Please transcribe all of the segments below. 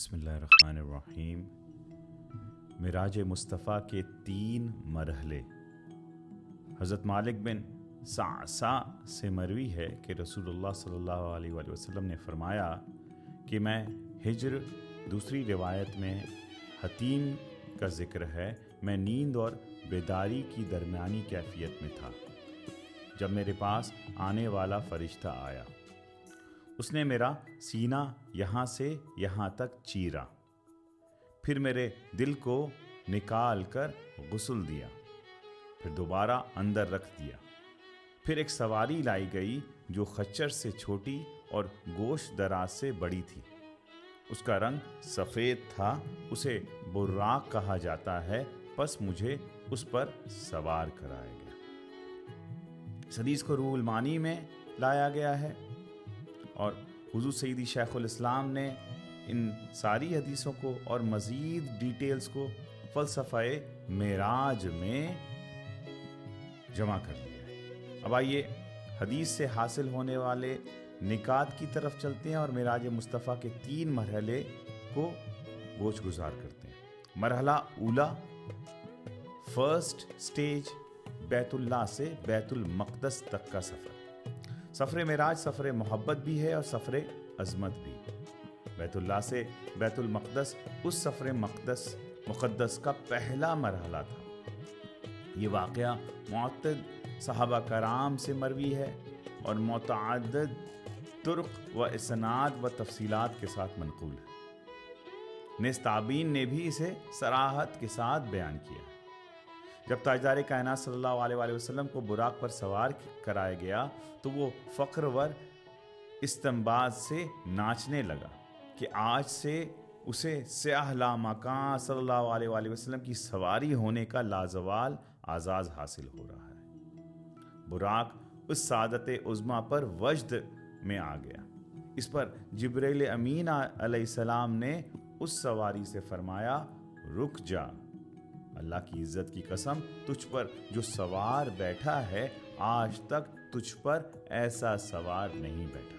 بسم اللہ الرحمن الرحیم۔ معراج مصطفیٰ کے 3 مرحلے۔ حضرت مالک بن صعصع سے مروی ہے کہ رسول اللہ صلی اللہ علیہ وآلہ وسلم نے فرمایا کہ میں ہجر، دوسری روایت میں حتیم کا ذکر ہے، میں نیند اور بیداری کی درمیانی کیفیت میں تھا جب میرے پاس آنے والا فرشتہ آیا۔ اس نے میرا سینہ یہاں سے یہاں تک چیرا، پھر میرے دل کو نکال کر غسل دیا، پھر دوبارہ اندر رکھ دیا۔ پھر ایک سواری لائی گئی جو خچر سے چھوٹی اور گوشت دراز سے بڑی تھی۔ اس کا رنگ سفید تھا، اسے براق کہا جاتا ہے، پس مجھے اس پر سوار کرایا گیا۔ اس حدیث کو روح المعانی میں لایا گیا ہے، اور حضور سیدی شیخ الاسلام نے ان ساری حدیثوں کو اور مزید ڈیٹیلز کو فلسفہ معراج میں جمع کر لیا ہے۔ اب آئیے حدیث سے حاصل ہونے والے نکات کی طرف چلتے ہیں اور معراج مصطفیٰ کے 3 مرحلے کو گوش گزار کرتے ہیں۔ مرحلہ اولا، فرسٹ سٹیج، بیت اللہ سے بیت المقدس تک کا سفر۔ سفر معراج سفر محبت بھی ہے اور سفر عظمت بھی۔ بیت اللہ سے بیت المقدس اس سفر مقدس کا پہلا مرحلہ تھا۔ یہ واقعہ معتد صحابہ کرام سے مروی ہے اور متعدد طرق و اسناد و تفصیلات کے ساتھ منقول ہے۔ نیز تابعین نے بھی اسے صراحت کے ساتھ بیان کیا۔ جب تاجدار کائنات صلی اللہ علیہ وآلہ وسلم کو براق پر سوار کرایا گیا تو وہ فخر ور استنباط سے ناچنے لگا کہ آج سے اسے سیاہ لامکاں صلی اللہ علیہ وآلہ وسلم کی سواری ہونے کا لازوال اعزاز حاصل ہو رہا ہے۔ براق اس سعادت عظمیٰ پر وجد میں آ گیا۔ اس پر جبریل امین علیہ السلام نے اس سواری سے فرمایا، رک جا، اللہ کی عزت کی قسم، تجھ پر جو سوار بیٹھا ہے آج تک تجھ پر ایسا سوار نہیں بیٹھا۔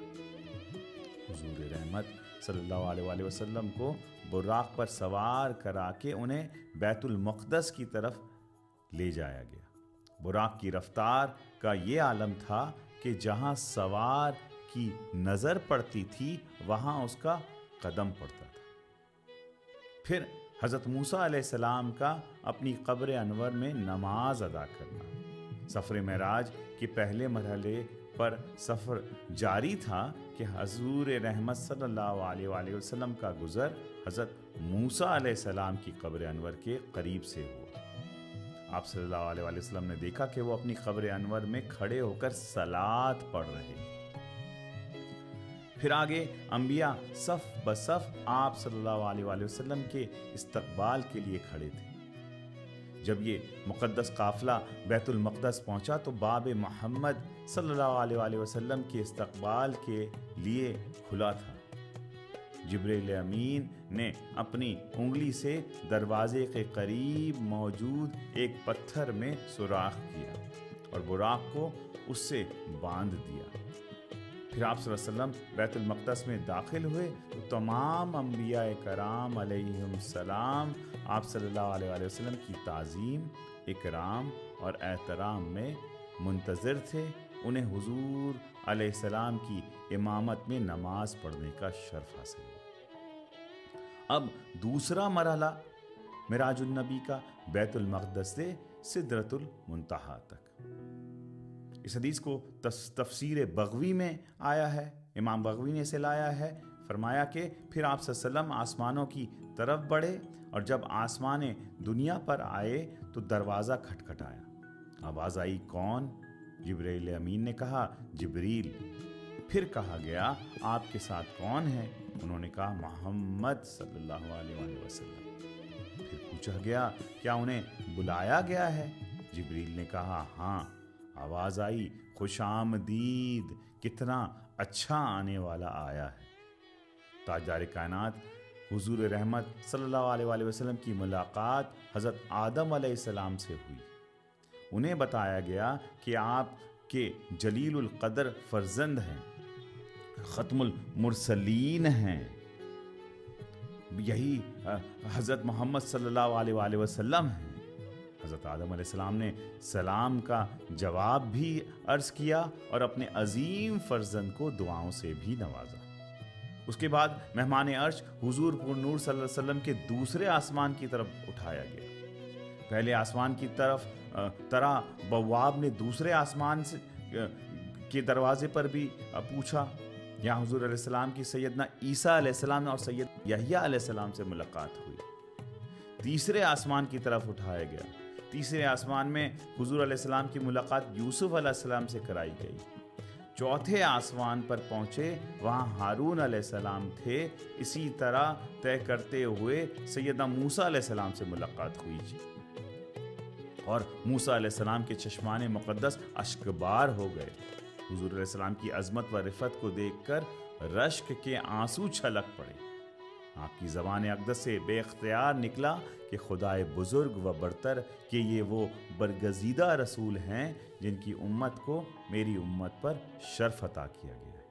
حضور رحمت صلی اللہ علیہ وآلہ وسلم کو براق پر سوار کرا کے انہیں بیت المقدس کی طرف لے جایا گیا۔ براق کی رفتار کا یہ عالم تھا کہ جہاں سوار کی نظر پڑتی تھی وہاں اس کا قدم پڑتا تھا۔ پھر حضرت موسیٰ علیہ السلام کا اپنی قبر انور میں نماز ادا کرنا۔ سفر معراج کے پہلے مرحلے پر سفر جاری تھا کہ حضور رحمت صلی اللہ علیہ وآلہ وسلم کا گزر حضرت موسیٰ علیہ السلام کی قبر انور کے قریب سے ہوا۔ آپ صلی اللہ علیہ وآلہ وسلم نے دیکھا کہ وہ اپنی قبر انور میں کھڑے ہو کر صلات پڑھ رہے ہیں۔ پھر آگے انبیاء صف بصف آپ صلی اللہ علیہ وآلہ وسلم کے استقبال کے لیے کھڑے تھے۔ جب یہ مقدس قافلہ بیت المقدس پہنچا تو باب محمد صلی اللہ علیہ وآلہ وسلم کے استقبال کے لیے کھلا تھا۔ جبریل امین نے اپنی انگلی سے دروازے کے قریب موجود ایک پتھر میں سوراخ کیا اور براق کو اس سے باندھ دیا۔ پھر آپ صلی اللہ علیہ وسلم بیت المقدس میں داخل ہوئے تو تمام انبیاء کرام علیہم السلام آپ صلی اللہ علیہ وآلہ وسلم کی تعظیم، اکرام اور احترام میں منتظر تھے۔ انہیں حضور علیہ السلام کی امامت میں نماز پڑھنے کا شرف حاصل ہوا۔ اب دوسرا مرحلہ معراج النبی کا بیت المقدس سے سدرۃ المنتہا تک۔ اس حدیث کو تفسیر بغوی میں آیا ہے، امام بغوی نے اسے لایا ہے۔ فرمایا کہ پھر آپ صلی اللہ علیہ وسلم آسمانوں کی طرف بڑھے اور جب آسمان دنیا پر آئے تو دروازہ کھٹکھٹایا۔ آواز آئی، کون؟ جبریل امین نے کہا، جبریل۔ پھر کہا گیا، آپ کے ساتھ کون ہے؟ انہوں نے کہا، محمد صلی اللہ علیہ وآلہ وسلم۔ پھر پوچھا گیا، کیا انہیں بلایا گیا ہے؟ جبریل نے کہا، ہاں۔ آواز آئی، خوش آمدید، کتنا اچھا آنے والا آیا ہے۔ تاجدار کائنات حضور رحمت صلی اللہ علیہ وآلہ وسلم کی ملاقات حضرت آدم علیہ السلام سے ہوئی۔ انہیں بتایا گیا کہ آپ کے جلیل القدر فرزند ہیں، ختم المرسلین ہیں، یہی حضرت محمد صلی اللہ علیہ وآلہ وسلم ہیں۔ حضرت آدم علیہ السلام نے سلام کا جواب بھی عرض کیا اور اپنے عظیم فرزند کو دعاؤں سے بھی نوازا۔ اس کے بعد مہمان عرش حضور پر نور صلی اللہ علیہ وسلم کے دوسرے آسمان کی طرف اٹھایا گیا۔ پہلے آسمان کی طرف طرح بواب نے دوسرے آسمان کے دروازے پر بھی پوچھا۔ یہاں حضور علیہ السلام کی سیدنا عیسیٰ علیہ السلام اور سید یحییٰ علیہ السلام سے ملاقات ہوئی۔ تیسرے آسمان کی طرف اٹھایا گیا۔ تیسرے آسمان میں حضور علیہ السلام کی ملاقات یوسف علیہ السلام سے کرائی گئی۔ چوتھے آسمان پر پہنچے، وہاں ہارون علیہ السلام تھے۔ اسی طرح طے کرتے ہوئے سیدنا موسیٰ علیہ السلام سے ملاقات ہوئی جی، اور موسیٰ علیہ السلام کے چشمان مقدس اشکبار ہو گئے۔ حضور علیہ السلام کی عظمت و رفعت کو دیکھ کر رشک کے آنسو چھلک پڑے۔ آپ کی زبان اقدس سے بے اختیار نکلا کہ خدائے بزرگ و برتر کہ یہ وہ برگزیدہ رسول ہیں جن کی امت کو میری امت پر شرف عطا کیا گیا ہے۔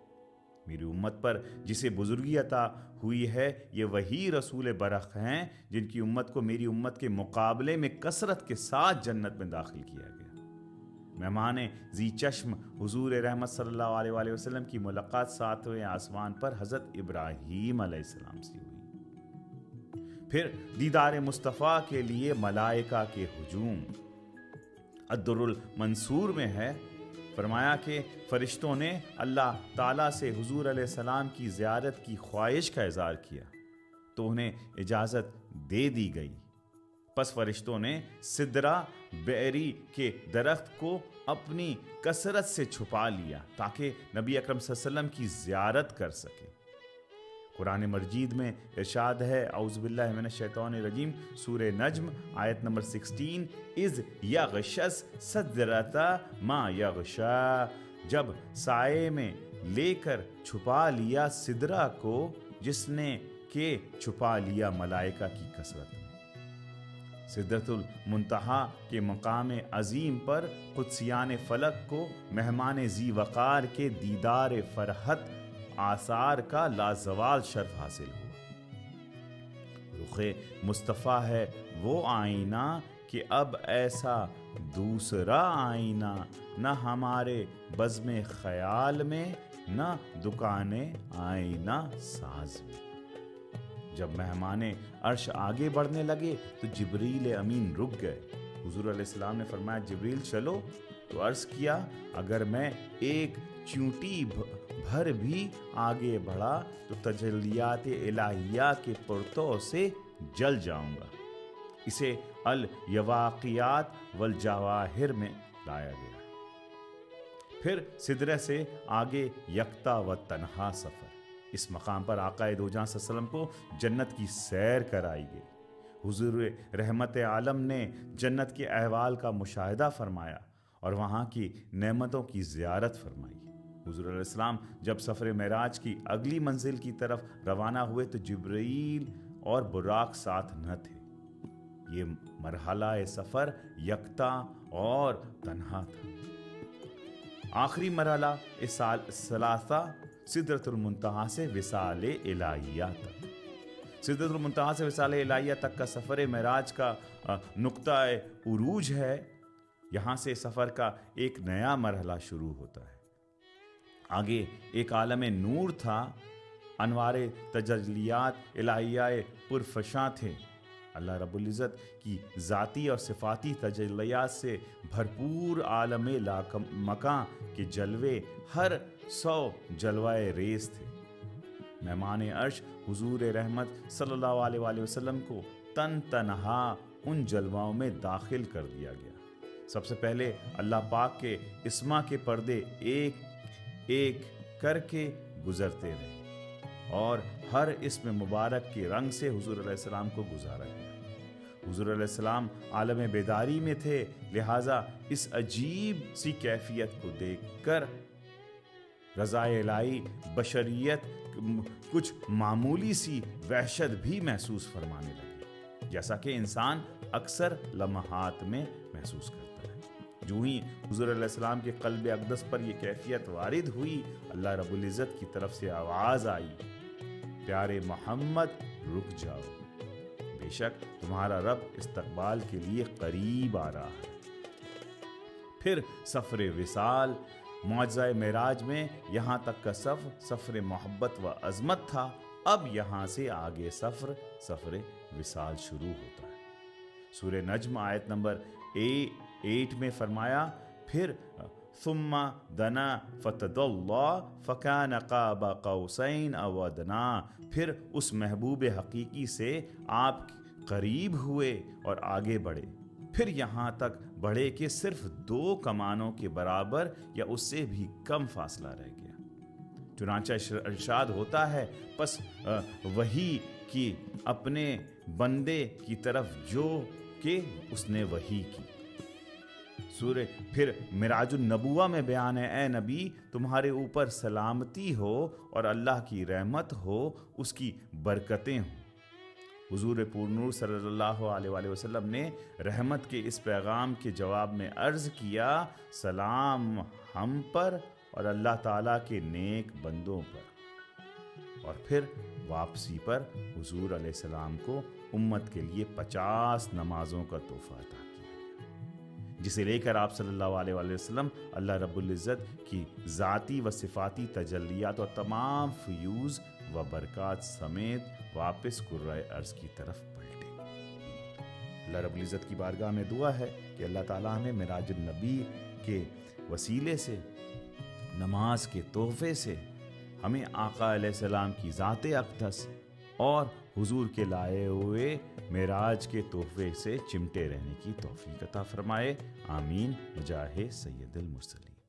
میری امت پر جسے بزرگی عطا ہوئی ہے یہ وہی رسول برحق ہیں جن کی امت کو میری امت کے مقابلے میں کثرت کے ساتھ جنت میں داخل کیا گیا۔ مہمان ذی چشم حضور رحمت صلی اللہ علیہ وآلہ وسلم کی ملاقات ساتویں آسمان پر حضرت ابراہیم علیہ السلام سے ہوئی۔ پھر دیدار مصطفیٰ کے لیے ملائکہ کے ہجوم۔ الدر المنصور میں ہے، فرمایا کہ فرشتوں نے اللہ تعالیٰ سے حضور علیہ السلام کی زیارت کی خواہش کا اظہار کیا تو انہیں اجازت دے دی گئی۔ پس فرشتوں نے سدرہ بیری کے درخت کو اپنی کثرت سے چھپا لیا تاکہ نبی اکرم صلی اللہ علیہ وسلم کی زیارت کر سکے۔ قرآن مجید میں ارشاد ہے، اعوذ باللہ من الشیطان الرجیم، سورہ نجم آیت نمبر 16، اذ یغشس سدرۃ ما یغشا، جب سائے میں لے کر چھپا لیا سدرہ کو جس نے کہ چھپا لیا ملائکہ کی کثرت میں۔ سدرۃ المنتہا کے مقام عظیم پر قدسیان فلک کو مہمان ذی وقار کے دیدار فرحت آثار کا لازوال شرف حاصل ہوا۔ رخ مصطفیٰ ہے وہ آئینہ کہ اب ایسا دوسرا آئینہ نہ ہمارے بزم خیال میں نہ دکان آئینہ ساز میں۔ جب مہمان عرش آگے بڑھنے لگے تو جبریل امین رک گئے۔ حضور علیہ السلام نے فرمایا، جبریل چلو، تو عرض کیا اگر میں ایک چونٹی بھر بھی آگے بڑھا تو تجلیات الہیہ کے پرتو سے جل جاؤں گا۔ اسے الیواقیات والجواہر میں لایا گیا۔ پھر سدرہ سے آگے یکتا و تنہا سفر۔ اس مقام پر آقا دو جہاں صلی اللہ علیہ وسلم کو جنت کی سیر کرائی گئی۔ حضور رحمت عالم نے جنت کے احوال کا مشاہدہ فرمایا اور وہاں کی نعمتوں کی زیارت فرمائی۔ حضور علیہ السلام جب سفر معراج کی اگلی منزل کی طرف روانہ ہوئے تو جبرائیل اور براق ساتھ نہ تھے۔ یہ مرحلہ سفر یکتا اور تنہا تھا۔ آخری مرحلہ ثلاثہ سدرۃ المنتہا سے وصال الہیہ تک۔ سدرۃ المنتہا سے وصال الہیہ تک کا سفر معراج کا نقطہ عروج ہے۔ یہاں سے سفر کا ایک نیا مرحلہ شروع ہوتا ہے۔ آگے ایک عالم نور تھا، انوار تجلیات الہیہ پرفشاں تھے۔ اللہ رب العزت کی ذاتی اور صفاتی تجلیات سے بھرپور عالم مکاں کے جلوے ہر 100 جلوہ ریز تھے۔ مہمان عرش حضور رحمت صلی اللہ علیہ وآلہ وسلم کو تن تنہا ان جلووں میں داخل کر دیا گیا۔ سب سے پہلے اللہ پاک کے اسما کے پردے ایک ایک کر کے گزرتے رہے اور ہر اسم مبارک کے رنگ سے حضور علیہ السلام کو گزارا گیا۔ حضور علیہ السلام عالم بیداری میں تھے، لہٰذا اس عجیب سی کیفیت کو دیکھ کر رضا الہی بشریت کچھ معمولی سی وحشت بھی محسوس فرمانے لگی، جیسا کہ انسان اکثر لمحات میں محسوس کرتا ہے۔ جو ہی حضور علیہ السلام کے قلب اقدس پر یہ کیفیت وارد ہوئی، اللہ رب العزت کی طرف سے آواز آئی، پیارے محمد رک جاؤ، بے شک تمہارا رب استقبال کے لیے قریب آ رہا ہے۔ پھر سفر وصال، معجزہ معراج میں یہاں تک کا سفر محبت و عظمت تھا، اب یہاں سے آگے سفر وصال شروع ہوتا ہے۔ سورہ نجم آیت نمبر 8 میں فرمایا، پھر ثم دنا فتدلی فکان قاب قوسین او ادنا، پھر اس محبوب حقیقی سے آپ قریب ہوئے اور آگے بڑھے، پھر یہاں تک بڑھے کہ صرف 2 کمانوں کے برابر یا اس سے بھی کم فاصلہ رہ گیا۔ چنانچہ ارشاد ہوتا ہے، پس وحی کی اپنے بندے کی طرف جو کہ اس نے وحی کی۔ سورہ پھر معراج النبوہ میں بیان ہے، اے نبی تمہارے اوپر سلامتی ہو اور اللہ کی رحمت ہو، اس کی برکتیں ہوں۔ حضور پور نور صلی اللہ علیہ وآلہ وسلم نے رحمت کے اس پیغام کے جواب میں عرض کیا، سلام ہم پر اور اللہ تعالیٰ کے نیک بندوں پر۔ اور پھر واپسی پر حضور علیہ السلام کو امت کے لیے 50 نمازوں کا تحفہ عطا کیا، جسے لے کر آپ صلی اللہ علیہ وآلہ وسلم اللہ رب العزت کی ذاتی و صفاتی تجلیات اور تمام فیوز و برکات سمیت واپس کرۂ ارض کی طرف پلٹے۔ اللہ رب العزت کی بارگاہ میں دعا ہے کہ اللہ تعالیٰ ہمیں معراج النبی کے وسیلے سے، نماز کے تحفے سے، ہمیں آقا علیہ السلام کی ذات اقدس اور حضور کے لائے ہوئے معراج کے تحفے سے چمٹے رہنے کی توفیق عطا فرمائے، آمین بجاہ سید المرسلین۔